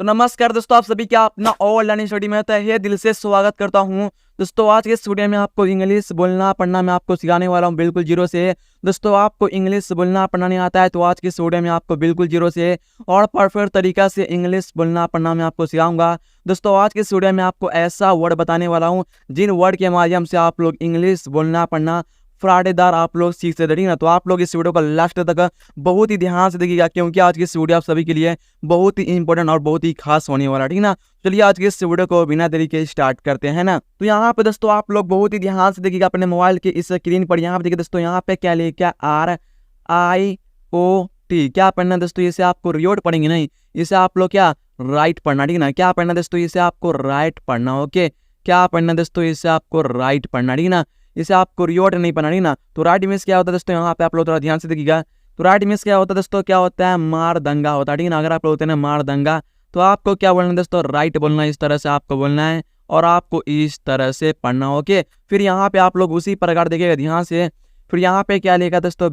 तो नमस्कार दोस्तों, आप सभी क्या अपना और लर्निंग स्टडी में तहे दिल से स्वागत करता हूं। दोस्तों आज के इस वीडियो में आपको इंग्लिश बोलना पढ़ना मैं आपको सिखाने वाला हूं बिल्कुल जीरो से। दोस्तों आपको इंग्लिश बोलना पढ़ना नहीं आता है तो आज के इस वीडियो में आपको बिल्कुल जीरो से और परफेक्ट तरीका से इंग्लिश बोलना पढ़ना मैं आपको सिखाऊंगा। दोस्तों आज के इस वीडियो में आपको ऐसा वर्ड बताने वाला हूँ जिन वर्ड के माध्यम से आप लोग इंग्लिश बोलना पढ़ना फ्राडेदार आप लोग सीख सकते हैं ना। तो आप लोग इस वीडियो को लास्ट तक बहुत ही ध्यान से देखिएगा क्योंकि आज की इस वीडियो आप सभी के लिए बहुत ही इंपॉर्टेंट और बहुत ही खास होने वाला है, ठीक ना। चलिए आज के इस वीडियो को बिना देरी के स्टार्ट करते हैं ना। तो यहाँ पे दोस्तों आप लोग बहुत ही ध्यान से देखिएगा अपने मोबाइल के इस स्क्रीन पर। यहाँ पे देखिए दोस्तों, यहाँ पे क्या लिखा RIOT, क्या पढ़ना दोस्तों, इसे आपको रियोट पढ़ेंगे नहीं, इसे आप लोग क्या राइट पढ़ना, ठीक ना। क्या पढ़ना दोस्तों, इसे आपको राइट पढ़ना, ओके। क्या पढ़ना दोस्तों, इसे आपको राइट पढ़ना, ठीक ना। इसे आपको रियोट नहीं पढ़ना, ठीक ना। तो राइट मीन्स क्या होता है दोस्तों, यहाँ पे आप लोग थोड़ा ध्यान से देखिएगा। तो राइट मीन्स क्या होता है दोस्तों, क्या होता है मार दंगा होता है, ठीक ना। अगर आप लोग होते हैं मार दंगा तो आपको क्या बोलना है दोस्तों, राइट बोलना है, इस तरह से आपको बोलना है और आपको इस तरह से पढ़ना, ओके। फिर यहाँ पे आप लोग उसी प्रकार देखिएगा ध्यान से। फिर यहाँ पे क्या लिखा दोस्तों,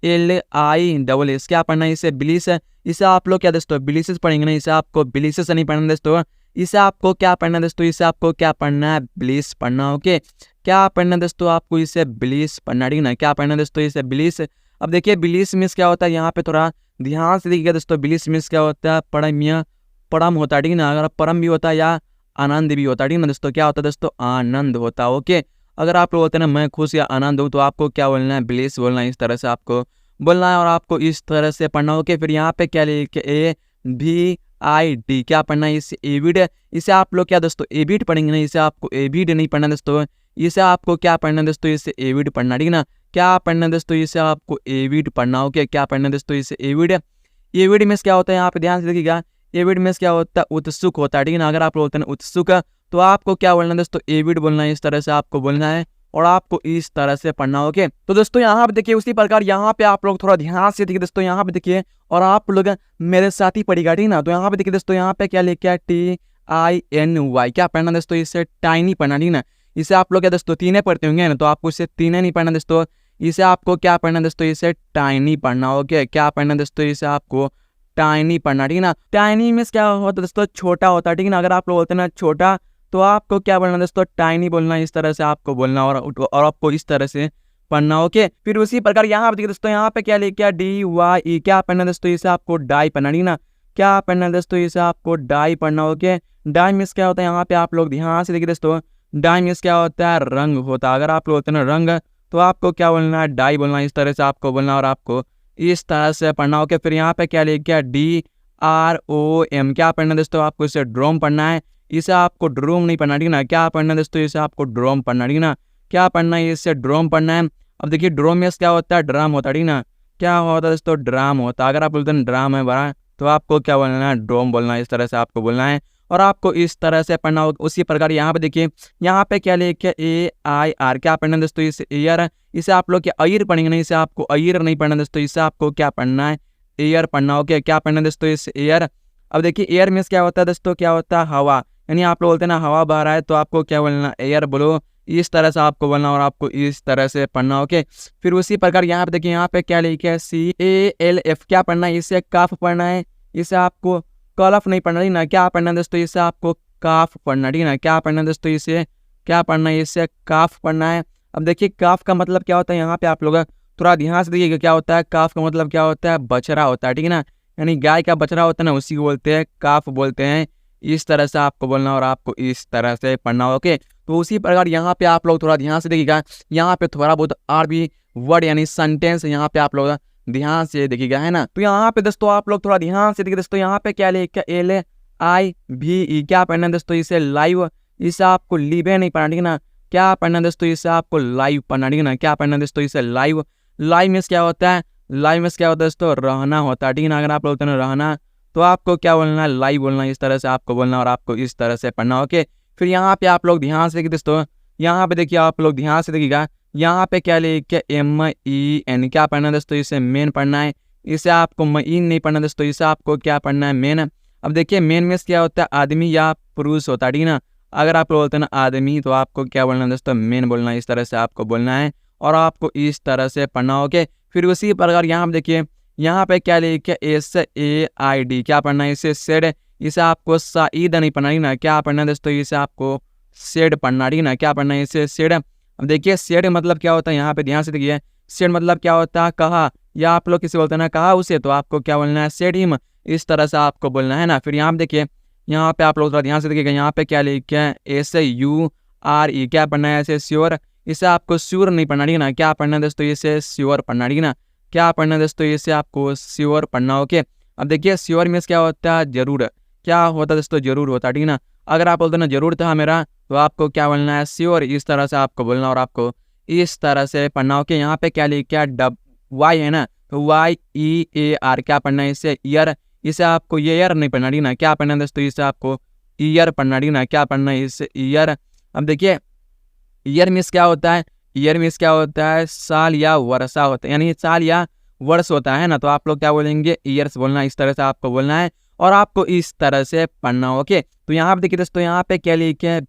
BLISS, क्या पढ़ना है, इसे बिलिस, इसे आप लोग क्या दोस्तों बिलिसेस पढ़ेंगे ना, इसे आपको बिलिसेस नहीं पढ़ना दोस्तों, इसे आपको क्या पढ़ना दोस्तों, इसे आपको क्या पढ़ना है ब्लिस पढ़ना, ओके। क्या पढ़ना दोस्तों, आपको इसे ब्लिस पढ़ना, ठीक ना। क्या पढ़ना दोस्तों, इसे ब्लिस। अब देखिए ब्लिस मीन्स क्या होता है, यहाँ पे थोड़ा ध्यान से देखिएगा दोस्तों। ब्लिस मीन्स क्या होता है, परम होता है, ठीक ना। अगर परम भी होता है या आनंद भी होता है, ठीक ना दोस्तों। क्या होता है दोस्तों, आनंद होता है, ओके। अगर आप लोग होते हैं ना मैं खुश या आनंद हूँ तो आपको क्या बोलना है, ब्लिस बोलना है, इस तरह से आपको बोलना है और आपको इस तरह से पढ़ना, ओके। फिर यहाँ पे क्या लिखे AVID, क्या पढ़ना है, इसे एविड, इसे आप लोग क्या दोस्तों एविड पढ़ेंगे ना, इसे आपको एविड नहीं पढ़ना दोस्तों, इसे आपको क्या पढ़ना दोस्तों, इसे एविड पढ़ना, ठीक ना। क्या पढ़ना दोस्तों, इसे आपको एविड पढ़ना, ओके। क्या पढ़ना दोस्तों, इसे एविड। एविड मीन्स क्या होता है, यहाँ पे ध्यान से देखिएगा। एविड मीन्स क्या होता है, उत्सुक होता है, ठीक ना। अगर आप लोग होते हैं उत्सुक तो आपको क्या बोलना है दोस्तों, एविड बोलना है, इस तरह से आपको बोलना है और आपको इस तरह से पढ़ना, ओके। तो दोस्तों यहाँ पे देखिए उसी प्रकार यहाँ पे आप लोग थोड़ा ध्यान से देखिए दोस्तों, यहाँ पे देखिए और आप लोग मेरे साथ ही पढ़िएगा, ठीक ना। तो यहाँ पे देखिए दोस्तों, यहाँ पे क्या लिखा है TINY, क्या पढ़ना दोस्तों, इसे टाइनी पढ़ना, ठीक ना। इसे आप लोग क्या दोस्तों तीने पढ़ते होंगे ना, तो आपको इसे तीने नहीं पढ़ना दोस्तों, इसे आपको क्या पढ़ना दोस्तों, इसे टाइनी पढ़ना, ओके। क्या पढ़ना दोस्तों, इसे आपको टाइनी पढ़ना, ठीक ना। टाइनी मीन्स क्या होता है दोस्तों, छोटा होता है, ठीक ना। अगर आप लोग बोलते हैं ना छोटा तो आपको क्या बोलना दोस्तों, टाइनी बोलना, इस तरह से आपको बोलना और आपको इस तरह से पढ़ना, ओके। फिर उसी प्रकार यहाँ पे देखिए दोस्तों, यहाँ पे क्या लिखा है DYE, क्या पढ़ना दोस्तों, इसे आपको डाई पढ़ना, ठीक ना। क्या पढ़ना दोस्तों, इसे आपको डाई पढ़ना, ओके। डाई मीन्स क्या होता है, यहाँ पे आप लोग ध्यान से देखिए दोस्तों, डाई मीन्स क्या होता है रंग होता है। अगर आप लोग होते हैं ना रंग तो आपको क्या बोलना है, डाई बोलना, इस तरह से आपको बोलना और आपको इस तरह से पढ़ना, ओके। फिर यहाँ पे क्या लिखा है DROM, क्या पढ़ना दोस्तों, आपको इसे ड्रोम पढ़ना है, इसे आपको ड्रोम नहीं पढ़ना, ठीक ना। क्या पढ़ना दोस्तों, इसे आपको ड्रोम पढ़ना, ठीक ना। क्या पढ़ना है, इसे ड्रोम पढ़ना है। अब देखिए ड्रोम में क्या होता है, ड्राम होता है, ठीक ना। क्या होता है दोस्तों, ड्राम होता है। अगर आप बोलते हैं ड्राम है बड़ा तो आपको क्या बोलना है, ड्रोम बोलना है, इस तरह से आपको बोलना है और आपको इस तरह से पढ़ना होगा। उसी प्रकार यहाँ पे देखिए, यहाँ पे क्या लिखे AIR, क्या पढ़ना दोस्तों, इसे एयर, इसे आप लोग क्या अयर पढ़ेंगे नहीं, इसे आपको अयर नहीं पढ़ना दोस्तों, इसे आपको क्या पढ़ना है, एयर पढ़ना, ओके। क्या पढ़ना दोस्तों, इसे एयर। अब देखिए एयर मीन्स क्या होता है दोस्तों, क्या होता है हवा, यानी आप लोग बोलते हैं ना हवा बह रहा है तो आपको क्या बोलना, एयर बोलो, इस तरह से आपको बोलना और आपको इस तरह से पढ़ना, ओके। फिर उसी प्रकार यहाँ पे देखिए, यहाँ पे क्या लिखा है CALF, क्या पढ़ना है, इसे काफ पढ़ना है, इसे आपको कलफ नहीं पढ़ना, ठीक ना। क्या पढ़ना है दोस्तों, इसे आपको काफ पढ़ना, ठीक ना। क्या पढ़ना है दोस्तों, इसे क्या पढ़ना है, इसे काफ पढ़ना है। अब देखिए काफ का मतलब क्या होता है, यहाँ पे आप लोग थोड़ा ध्यान से देखिएगा। क्या होता है काफ का मतलब, क्या होता है बछड़ा होता है, ठीक है ना। यानी गाय का बछड़ा होता है ना, उसी को बोलते हैं काफ बोलते हैं। इस तरह से आपको बोलना और आपको इस तरह से पढ़ना, ओके। तो उसी प्रकार यहाँ पे आप लोग थोड़ा ध्यान से देखिएगा। यहाँ पे थोड़ा बहुत और भी वर्ड यानी सेंटेंस यहाँ पे आप लोग ध्यान से देखिएगा, है ना। तो यहाँ पे दोस्तों आप लोग थोड़ा ध्यान से देखिए दोस्तों, यहाँ पे क्या लिखा LIVE, क्या पढ़ना दोस्तों, इसे लाइव, इसे आपको लिवे नहीं पढ़ना, ठीक ना। क्या पढ़ना दोस्तों, इसे आपको लाइव पढ़ना, ठीक ना। क्या पढ़ना दोस्तों, इसे लाइव। लाइव मीन्स क्या होता है, लाइव मीन्स क्या होता है दोस्तों, रहना होता है, ठीक ना। अगर आप लोग रहना तो आपको क्या बोलना है, लाइव बोलना, इस तरह से आपको बोलना और आपको इस तरह से पढ़ना, ओके। फिर यहाँ पे आप लोग ध्यान से देखिए दोस्तों, यहाँ पे देखिए आप लोग ध्यान से देखिएगा। यहाँ पे क्या लिखा है MEN, क्या पढ़ना है दोस्तों, इसे मेन पढ़ना है, इसे आपको मईन नहीं पढ़ना दोस्तों, इसे आपको क्या पढ़ना है, मेन। अब देखिए मेन में क्या होता है, आदमी या पुरुष होता है, ठीक ना। अगर आप लोग बोलते हैं ना आदमी तो आपको क्या बोलना है दोस्तों, मेन बोलना है, इस तरह से आपको बोलना है और आपको इस तरह से पढ़ना, ओके। फिर उसी प्रकार यहाँ पे देखिए, यहाँ पे क्या लिखा है SAID, क्या पढ़ना है, इसे सेड, इसे आपको सईद नहीं पढ़ना, ठीक ना। क्या पढ़ना है दोस्तों, इसे आपको शेड पढ़ना, ठीक ना। क्या पढ़ना है, इसे शेड। अब देखिए शेड मतलब क्या होता है, यहाँ पे ध्यान से देखिए। शेड मतलब क्या होता है, कहा, या आप लोग किसी बोलते हैं ना कहा उसे, तो आपको क्या बोलना है, शेड हिम, इस तरह से आपको बोलना है ना। फिर यहाँ पे देखिए, यहाँ पे आप लोग थोड़ा ध्यान से देखिएगा, यहाँ पे क्या लिखे हैं, SURE, क्या पढ़ना है, ऐसे श्योर। इसे आपको श्योर नहीं पढ़ना, ठीक ना। क्या पढ़ना है दोस्तों, इसे श्योर पढ़ना, ठीक ना। क्या पढ़ना है दोस्तों, इसे आपको श्योर पढ़ना, ओके। अब देखिए श्योर मीन्स क्या होता है, जरूर। क्या होता है दोस्तों, जरूर होता है, ठीक ना। अगर आप बोलते ना जरूर था मेरा, तो आपको क्या बोलना है, श्योर, इस तरह से आपको बोलना और आपको इस तरह से पढ़ना, ओके। यहाँ पे क्या लिखा है, वाई है ना, तो YEAR, क्या पढ़ना है, इसे ईयर। इसे आपको ईयर नहीं पढ़ना, ठीक ना। क्या पढ़ना है दोस्तों, इसे आपको ईयर पढ़ना, ठीक ना। क्या पढ़ना है, इसे ईयर। अब देखिए ईयर मीन्स क्या होता है, ईयर मीन्स क्या होता है, साल या वर्षा होता है, यानी साल या वर्ष होता है ना। तो आप लोग क्या बोलेंगे, ईयर्स बोलना, इस तरह से आपको बोलना है और आपको इस तरह से पढ़ना, ओके। तो यहाँ पे देखिए दोस्तों, यहाँ पे क्या लिखे हैं,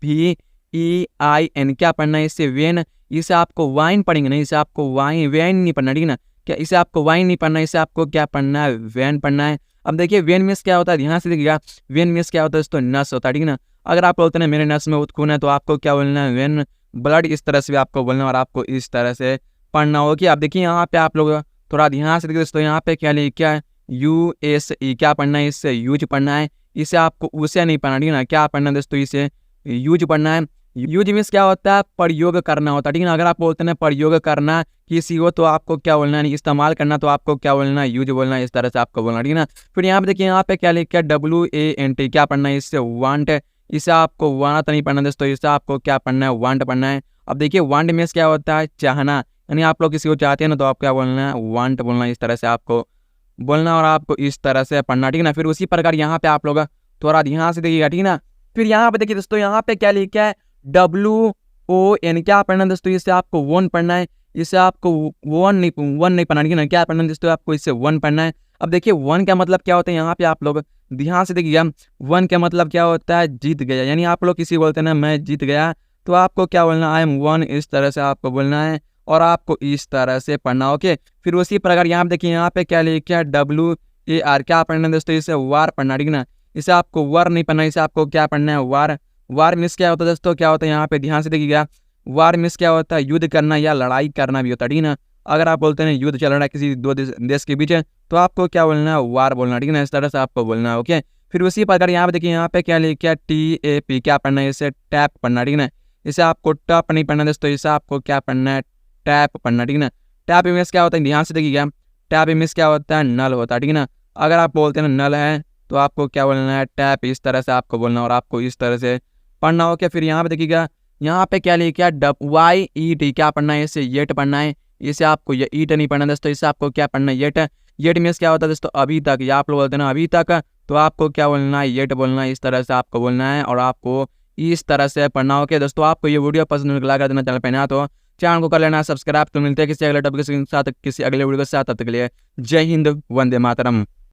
VEIN, क्या पढ़ना है, इसे वेन। इसे आपको वाइन पढ़ेंगे नहीं, इसे आपको वेन नहीं पढ़ना, ठीक ना। क्या इसे आपको वाइन नहीं पढ़ना, इसे आपको क्या पढ़ना है, वैन पढ़ना है। अब देखिए वेन मीन्स क्या होता है, ध्यान से देखिएगा। वेन मीन्स क्या होता है दोस्तों, नस होता है, ठीक ना। अगर आप बोलते हैं मेरे नस में खून है, तो आपको क्या बोलना है, वेन ब्लड, इस तरह से भी आपको बोलना और आपको इस तरह से पढ़ना होगी। अब देखिए यहाँ पे आप लोग थोड़ा ध्यान से देखिए दोस्तों, यहाँ पे क्या लिखा है, USE, क्या पढ़ना है, इससे यूज पढ़ना है। इसे आपको उसे नहीं पढ़ना, ठीक ना। क्या पढ़ना है दोस्तों, इसे यूज पढ़ना है। यूज मीन्स क्या होता है, प्रयोग करना होता है, ठीक ना। अगर आप बोलते हैं प्रयोग करना किसी को, तो आपको क्या बोलना है, इस्तेमाल करना, तो आपको क्या बोलना है, यूज बोलना है, इस तरह से आपको बोलना, ठीक ना। फिर यहाँ पे देखिए, यहाँ पे क्या लिखा है, WANT, क्या पढ़ना है, इससे वांट। इसे आपको वांट नहीं पढ़ना दोस्तों, इसे आपको क्या पढ़ना है, वांट पढ़ना है। अब देखिए वांट मीन्स क्या होता है, चाहना, यानी आप लोग किसी को चाहते हैं ना, तो आप क्या बोलना है, वांट बोलना, इस तरह से आपको बोलना और आपको इस तरह से पढ़ना, ठीक ना। फिर उसी प्रकार यहाँ पे आप लोग थोड़ा ध्यान से देखिएगा, ठीक ना। फिर यहाँ पे देखिए दोस्तों, यहाँ पे क्या लिखा है, WON, क्या पढ़ना है दोस्तों, इसे आपको वन पढ़ना है। इसे आपको वन नहीं पढ़ना, ठीक ना। क्या पढ़ना है दोस्तों, आपको इसे वन पढ़ना है। अब देखिए वन का मतलब क्या होता है, यहाँ पे आप लोग ध्यान से देखिएगा। वन का मतलब क्या होता है, जीत गया, यानी आप लोग किसी बोलते हैं ना मैं जीत गया, तो आपको क्या बोलना, आई एम वन, इस तरह से आपको बोलना है और आपको इस तरह से पढ़ना, ओके। फिर उसी प्रकार यहाँ पे देखिए, यहाँ पे क्या लिखा है, WAR, क्या पढ़ना है दोस्तों, इसे वार पढ़ना, ठीक ना। इसे आपको वार नहीं पढ़ना, इसे आपको क्या पढ़ना है, वार। वार मीन्स क्या होता है दोस्तों, क्या होता है, यहाँ पे ध्यान से देखिएगा। वार मीन्स क्या होता है, युद्ध करना या लड़ाई करना भी होता है, ठीक ना। अगर आप बोलते हैं युद्ध चल रहा है किसी दो देश के बीच, तो आपको क्या बोलना है, वार बोलना, ठीक ना। इस तरह से आपको बोलना है, ओके। फिर उसी प्रकार यहाँ पे देखिए, यहाँ पे क्या लिखा है, TAP, क्या पढ़ना है, इसे टैप पढ़ना, ठीक ना। इसे आपको टप नहीं पढ़ना दोस्तों, इसे आपको क्या पढ़ना है, टैप पढ़ना, ठीक ना। टैप मीन्स क्या होता है, ध्यान से देखिएगा। टैप मीन्स क्या होता है, नल होता है, ठीक ना। अगर आप बोलते हैं नल है, तो आपको क्या बोलना है, टैप, इस तरह से आपको बोलना और आपको इस तरह से पढ़ना, ओके। फिर यहाँ पे देखिएगा, यहाँ पे क्या लिखा है, YET, क्या पढ़ना है, इसे येट पढ़ना है। इसे आपको ये ईट नहीं पढ़ना दोस्तों, इसे आपको क्या पढ़ना है, येट। येट मीन्स क्या होता है दोस्तों, अभी तक, या आप लोग बोलते हैं ना अभी तक, तो आपको क्या बोलना है, येट बोलना है, इस तरह से आपको बोलना है और आपको इस तरह से पढ़ना, ओके। दोस्तों आपको ये वीडियो पसंद लगा देना, चैनल पे नया तो चैनल को कर लेना सब्सक्राइब। तो मिलते हैं किसी अगले टॉपिक के साथ, किसी अगले वीडियो के साथ, तब तक के लिए जय हिंद, वंदे मातरम।